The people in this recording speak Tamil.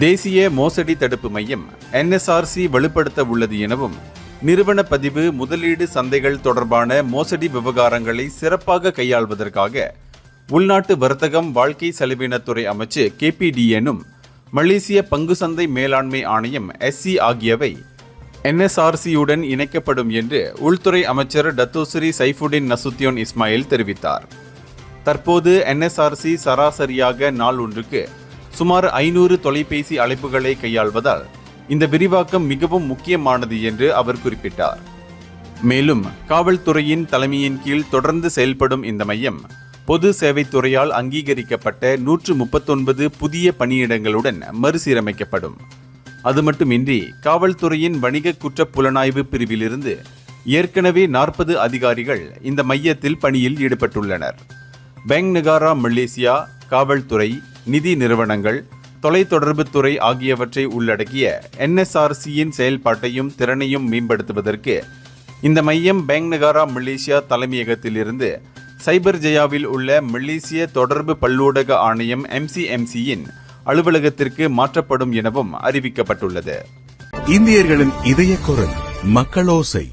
தேசிய மோசடி தடுப்பு மையம் NSRC வலுப்படுத்த உள்ளது எனவும், நிறுவன பதிவு, முதலீடு, சந்தைகள் தொடர்பான மோசடி விவகாரங்களை சிறப்பாக கையாள்வதற்காக உள்நாட்டு வர்த்தகம், வாழ்க்கை செலவினத்துறை அமைச்சு KPDN-ம், மலேசிய பங்கு சந்தை மேலாண்மை ஆணையம் SC ஆகியவை NSRC-யுடன் இணைக்கப்படும் என்று உள்துறை அமைச்சர் டத்தோஸ்ரீ சைஃபுடின் நசுத்தியோன் இஸ்மாயில் தெரிவித்தார். தற்போது NSRC சராசரியாக நாள் ஒன்றுக்கு சுமார் 500 தொலைபேசி அழைப்புகளை கையாள்வதால் இந்த விரிவாக்கம் மிகவும் முக்கியமானது என்று அவர் குறிப்பிட்டார். மேலும் காவல்துறையின் தலைமையின் கீழ் தொடர்ந்து செயல்படும் இந்த மையம் பொது சேவைத்துறையால் அங்கீகரிக்கப்பட்ட 139 புதிய பணியிடங்களுடன் மறுசீரமைக்கப்படும். அது மட்டுமின்றி காவல்துறையின் வணிக குற்ற புலனாய்வு பிரிவிலிருந்து ஏற்கனவே 40 அதிகாரிகள் இந்த மையத்தில் பணியில் ஈடுபட்டுள்ளனர். பேங்க் நெகாரா மலேசியா, காவல்துறை, நிதி நிறுவனங்கள், தொலைத்தொடர்புத்துறை ஆகியவற்றை உள்ளடக்கிய NSRC-யின் செயல்பாட்டையும் திறனையும் மேம்படுத்துவதற்கு இந்த மையம் பேங்க் நெகாரா மலேசியா தலைமையகத்திலிருந்து சைபர் ஜெயாவில் உள்ள மலேசிய தொடர்பு பல்லூடக ஆணையம் MCMC-யின் அலுவலகத்திற்கு மாற்றப்படும் எனவும் அறிவிக்கப்பட்டுள்ளது. இந்தியர்களின் இதய குரல் மக்களோசை.